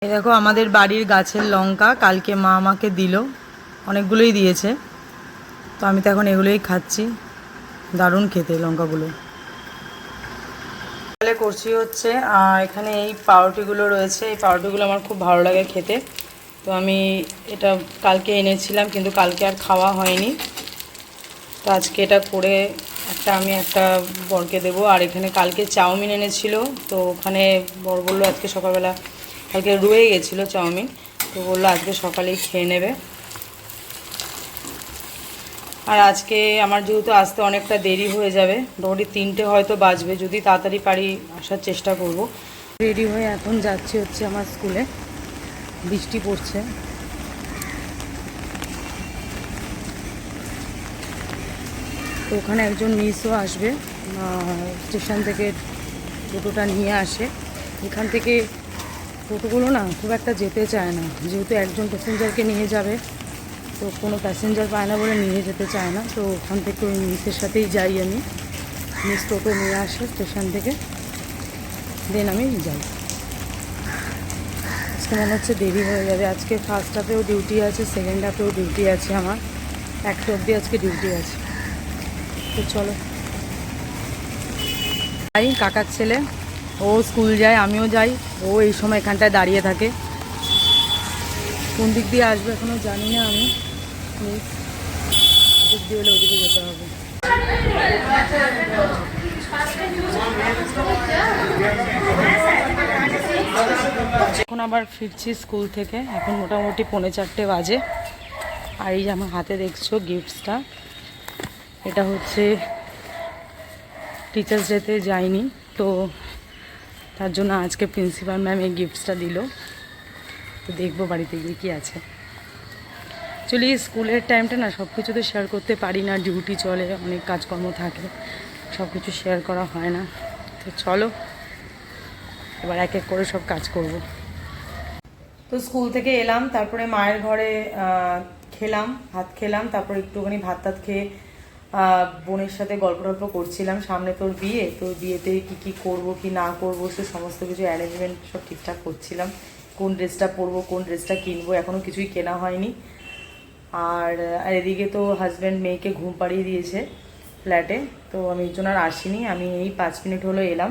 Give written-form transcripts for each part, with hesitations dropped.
এই দেখো আমাদের বাড়ির গাছের লঙ্কা কালকে মা আমাকে দিল, অনেকগুলোই দিয়েছে। তো আমি তো এখন এগুলোই খাচ্ছি, দারুণ খেতে লঙ্কাগুলো। তাহলে করছি হচ্ছে এখানে এই পাউরুটিগুলো রয়েছে, এই পাউরুটিগুলো আমার খুব ভালো লাগে খেতে। তো আমি এটা কালকে এনেছিলাম কিন্তু কালকে আর খাওয়া হয়নি, তো আজকে এটা করে আমি একটা বরকে দেবো। আর এখানে কালকে চাউমিন এনেছিল, তো ওখানে বর বললো আজকে সকালবেলা, কালকে রয়ে গেছিলো চাউমিন, তো বললো আজকে সকালেই খেয়ে নেবে। আর আজকে আমার যেহেতু আসতে অনেকটা দেরি হয়ে যাবে, মোটামুটি 3টে হয়তো বাজবে, যদি তাড়াতাড়ি পারি আসার চেষ্টা করব। রেডি হয়ে এখন যাচ্ছি হচ্ছে আমার স্কুলে, বৃষ্টি পড়ছে। তো ওখানে একজন মিসও আসবে, স্টেশন থেকে টোটোটা নিয়ে আসে। এখান থেকে টোটোগুলো না খুব একটা যেতে চায় না, যেহেতু একজন প্যাসেঞ্জারকে নিয়ে যাবে, তো কোনো প্যাসেঞ্জার পায় না বলে নিয়ে যেতে চায় না। তো ওখান থেকে ওই মিসের সাথেই যাই আমি, মিস টোটো নিয়ে আসে স্টেশন থেকে, দেন আমি যাই। আজকে মনে হচ্ছে দেরি হয়ে যাবে, আজকে ফার্স্ট হাফেও ডিউটি আছে, সেকেন্ড হাফেও ডিউটি আছে, আমার 1টা অবধি আজকে ডিউটি আছে। তো চলো যাই। কাকার ছেলে ও স্কুল যায়, আমিও যাই, ও এই সময় এখানটায় দাঁড়িয়ে থাকে। কোন দিক দিয়ে আসবে এখনও জানি না আমি, দিক দিয়ে হলে ওদিকে যেতে হবে। এখন আবার ফিরছি স্কুল থেকে, এখন মোটামুটি 3:45 বাজে। আর এই যে আমার হাতে দেখছো গিফটসটা, এটা হচ্ছে টিচার্স ডেতে যাইনি, তো তার জন্য আজকে প্রিন্সিপাল ম্যাম এই গিফটসটা দিল। তো দেখবো বাড়িতে গিয়ে কী আছে। অ্যাকচুয়ালি স্কুলের টাইমটা না সব কিছু তো শেয়ার করতে পারি না, ডিউটি চলে, অনেক কাজকর্ম থাকে, সব কিছু শেয়ার করা হয় না। তো চলো এবার এক এক করে সব কাজ করব। তো স্কুল থেকে এলাম, তারপরে মায়ের ঘরে খেলাম, ভাত খেলাম, তারপর একটুখানি ভাত টাত খেয়ে বোনের সাথে গল্প টল্প করছিলাম। সামনে তোর বিয়ে, তো বিয়েতে কি করব কি না করব সে সমস্ত কিছু অ্যারেঞ্জমেন্ট সব ঠিকঠাক করছিলাম। কোন ড্রেসটা পরবো, কোন ড্রেসটা কিনবো, এখনও কিছুই কেনা হয়নি। আর এদিকে তো হাজব্যান্ড মেয়েকে ঘুম পাড়িয়ে দিয়েছে ফ্ল্যাটে, তো আমি এর জন্য আর আসিনি। আমি এই 5 মিনিট হলো এলাম।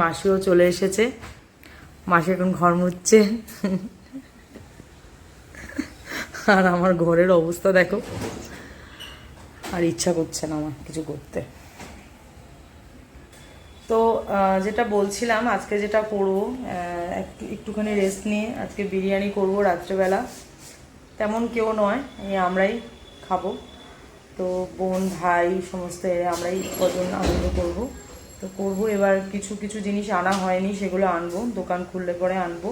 মাসিও চলে এসেছে, মাসি এখন ঘর মুছছে। আর আমার ঘরের অবস্থা দেখো, আর ইচ্ছা করছে না আমার কিছু করতে। তো যেটা বলছিলাম, আজকে যেটা করবো, একটুখানি রেস্ট নিয়ে আজকে বিরিয়ানি করব রাত্রেবেলা। তেমন কেউ নয়, এই আমরাই খাবো। তো বোন ভাই সমস্ত আমরাই কজন আনন্দ করব। তো করবো, এবার কিছু কিছু জিনিস আনা হয়নি, সেগুলো আনবো, দোকান খুললে পরে আনবো।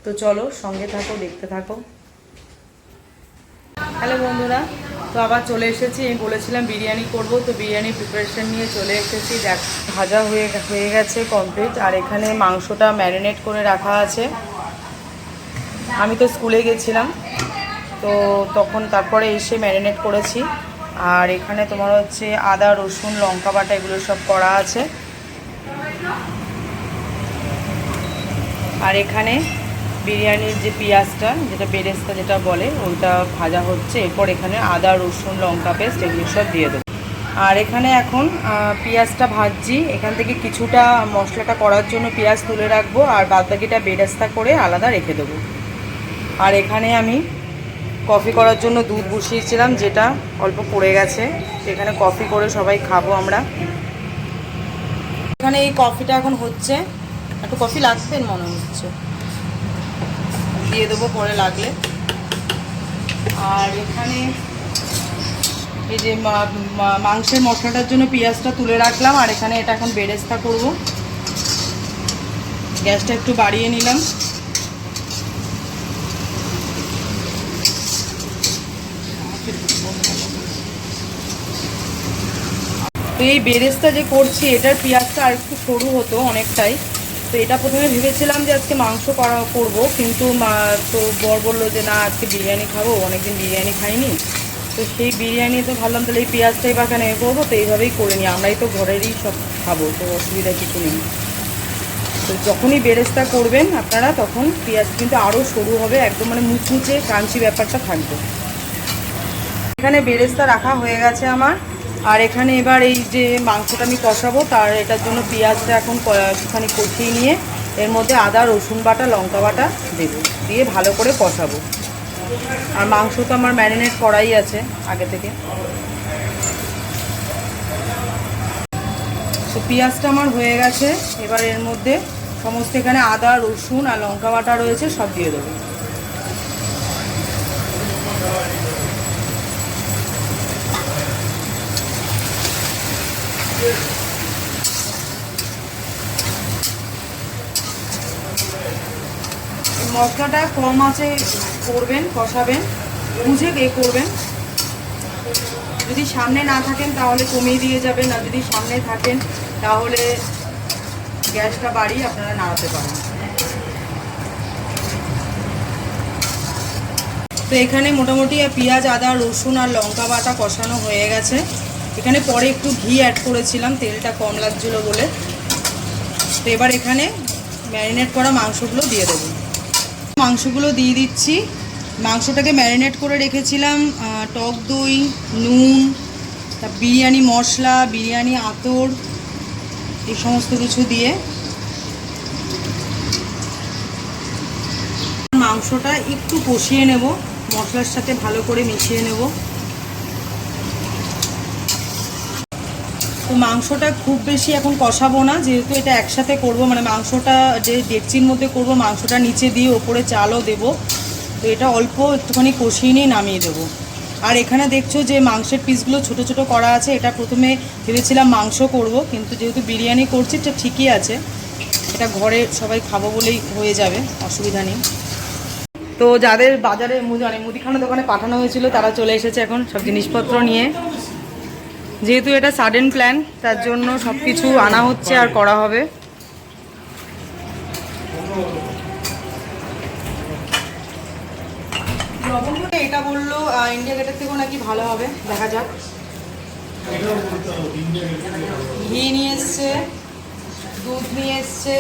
তো চলো সঙ্গে থাকো, দেখতে থাকো। হ্যালো বন্ধুরা, তো আবার চলে এসেছি। আমি বলেছিলাম বিরিয়ানি করব, তো বিরিয়ানির প্রিপারেশান নিয়ে চলে এসেছি। দেখ ভাজা হয়ে গেছে কমপ্লিট, আর এখানে মাংসটা ম্যারিনেট করে রাখা আছে। আমি তো স্কুলে গেছিলাম, তো তখন তারপরে এসে ম্যারিনেট করেছি। আর এখানে তোমার হচ্ছে আদা রসুন লঙ্কা বাটা এগুলো সব করা আছে। আর এখানে বিরিয়ানির যে পেঁয়াজটা, যেটা বেরেস্তা যেটা বলে, ওইটা ভাজা হচ্ছে। এরপর এখানে আদা রসুন লঙ্কা পেস্ট এগুলো সব দিয়ে দেবো। আর এখানে এখন পেঁয়াজটা ভাজছি, এখান থেকে কিছুটা মশলাটা করার জন্য পেঁয়াজ তুলে রাখবো, আর বাদবাকিটা বেরেস্তা করে আলাদা রেখে দেবো। আর এখানে আমি কফি করার জন্য দুধ বসিয়েছিলাম, যেটা অল্প পড়ে গেছে, সেখানে কফি করে সবাই খাবো আমরা। এখানে এই কফিটা এখন হচ্ছে, একটু কফি লাগবে মনে হচ্ছে, দিয়ে দেবো পরে লাগলে। আর এখানে এই যে মাংসের মশলাটার জন্য পেঁয়াজটা তুলে রাখলাম, আর এখানে এটা এখন বেরেস্তা করব। গ্যাসটা একটু বাড়িয়ে নিলাম। তো এই বেরেস্তা যে করছি, এটার পেঁয়াজটা আর একটু সরু হতো অনেকটাই। তো এটা প্রথমে ভেবেছিলাম যে আজকে মাংস করবো, কিন্তু তো বর বললো যে না আজকে বিরিয়ানি খাবো, অনেকদিন বিরিয়ানি খাইনি। তো সেই বিরিয়ানি তো ভাবলাম তাহলে এই পেঁয়াজটাই বা কেন করবো, তো এইভাবেই করে নিই, আমরাই তো ঘরেরই সব খাবো, তো অসুবিধা কিছু নেই। তো যখনই বেরেস্তা করবেন আপনারা তখন পেঁয়াজ কিন্তু আরও সরু হবে, একদম মানে মুচমুচে ক্রাঞ্চি ব্যাপারটা থাকবে। এখানে বেরেস্তা রাখা হয়ে গেছে আমার। আর এখানে এবার এই যে মাংসটা আমি কষাবো তার এটার জন্য পেঁয়াজটা এখন একটুখানি কষিয়ে নিয়ে এর মধ্যে আদা রসুন বাটা লঙ্কা বাটা দেবো, দিয়ে ভালো করে কষাবো। আর মাংস তো আমার ম্যারিনেট করাই আছে আগে থেকে। তো পেঁয়াজটা আমার হয়ে গেছে, এবার এর মধ্যে সমস্ত এখানে আদা রসুন আর লঙ্কা বাটা রয়েছে সব দিয়ে দেবো। মশলাটা কম আছে করবেন, কষাবেন, বুঝে করবেন। যদি সামনে না থাকেন তাহলে কমিয়ে দিয়ে যাবেন, আর যদি সামনে থাকেন তাহলে গ্যাসটা বাড়িয়ে আপনারা নাড়াতে পারেন। তো এখানে মোটামুটি পেঁয়াজ আদা রসুন আর লঙ্কা বাটা কষানো হয়ে গেছে। এখানে পরে একটু ঘি অ্যাড করেছিলাম, তেলটা কম লাগছিলো বলে। তো এবার এখানে ম্যারিনেট করা মাংসগুলো দিয়ে দেবো। মাংসগুলো দিয়ে দিচ্ছি। মাংসটাকে ম্যারিনেট করে রেখেছিলাম টক দই, নুন, বিরিয়ানি মশলা, বিরিয়ানি আতর, এই সমস্ত কিছু দিয়ে মাংসটা একটু কষিয়ে নেব, মশলার সাথে ভালো করে মিশিয়ে নেব। তো মাংসটা খুব বেশি এখন কষাবো না, যেহেতু এটা একসাথে করব, মানে মাংসটা যে ডেকচির মধ্যে করব মাংসটা নিচে দিয়ে ওপরে চালও দেব। তো এটা অল্প একটুখানি কষিয়ে নিয়ে নামিয়ে দেবো। আর এখানে দেখছো যে মাংসের পিসগুলো ছোট ছোট করা আছে। এটা প্রথমে ভেবেছিলাম মাংস করব, কিন্তু যেহেতু বিরিয়ানি করছি এটা ঠিকই আছে, এটা ঘরে সবাই খাবো বলেই হয়ে যাবে, অসুবিধা নেই। তো যাদের বাজারে মুদিখানা দোকানে পাঠানো হয়েছিল তারা চলে এসেছে এখন সব জিনিসপত্র নিয়ে। যেহেতু এটা সাডেন প্ল্যান, তার জন্য সব কিছু আনা হচ্ছে আর করা হবে। লবঙ্গটা এটা বললো ইন্ডিয়া গেটের থেকেও নাকি ভালো হবে, দেখা যাক। ঘি নিয়ে এসছে, দুধ নিয়ে এসছে,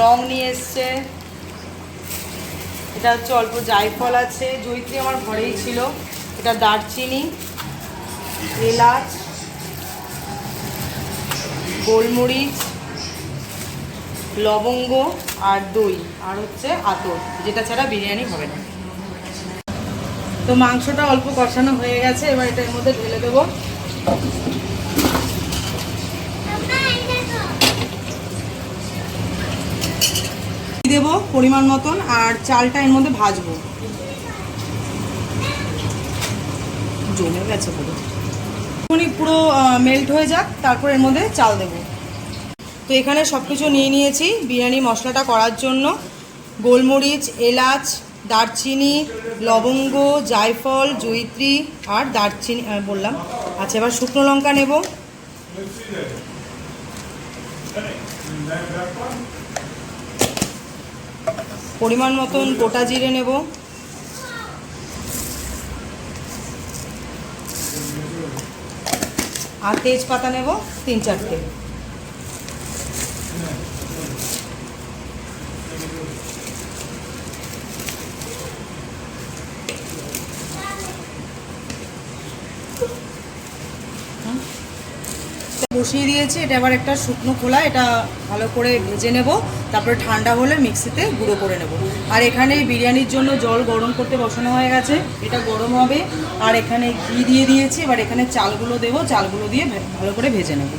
রং নিয়ে এসছে, এটা হচ্ছে অল্প জায়ফল আছে, জয়িত্রী আমার ঘরেই ছিল, এটা দারচিনি, এলাচ, গোলমরিচ, লবঙ্গ আর দই, আর হচ্ছে আতর, যেটা ছাড়া বিরিয়ানি হবে না। তো মাংসটা অল্প কষানো হয়ে গেছে, এবার এটার মধ্যে ঢেলে দেবো। দেবো পরিমাণ মতন, আর চালটা এর মধ্যে ভাজবো। জমে গেছে পুরো মেল্ট হয়ে যাক, তারপর এর মধ্যে চাল দেবো। তো এখানে সব কিছু নিয়ে নিয়েছি বিরিয়ানি মশলাটা করার জন্য। গোলমরিচ, এলাচ, দারচিনি, লবঙ্গ, জায়ফল, জয়িত্রী আর দারচিনি বললাম। আচ্ছা, এবার শুকনো লঙ্কা নেব, পরিমাণ মতন গোটা জিরে নেব, আর তেজপাতা নেব 3-4টে। বসিয়ে দিয়েছি, এটা এবার একটা শুকনো খোলা, এটা ভালো করে ভেজে নেব, তারপরে ঠান্ডা হলে মিক্সিতে গুঁড়ো করে নেব। আর এখানে বিরিয়ানির জন্য জল গরম করতে বসানো হয়ে গেছে, এটা গরম হবে। আর এখানে ঘি দিয়ে দিয়েছি, এবার এখানে চালগুলো দেবো, চালগুলো দিয়ে ভালো করে ভেজে নেব।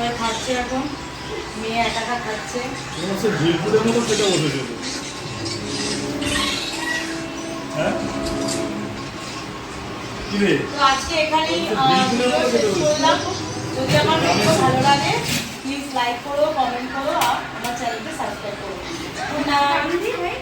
সবাই খাচ্ছে এখন, মেয়ে একা একা খাচ্ছে। ঝিলপুরের মতো সেটা বসেছিল। হ্যাঁ কি রে? তো আজকে এখানেই ভিডিও শেষ করলাম। যদি আমার ভিডিও ভালো লাগে প্লিজ লাইক করো, কমেন্ট করো আর আমার চ্যানেলকে সাবস্ক্রাইব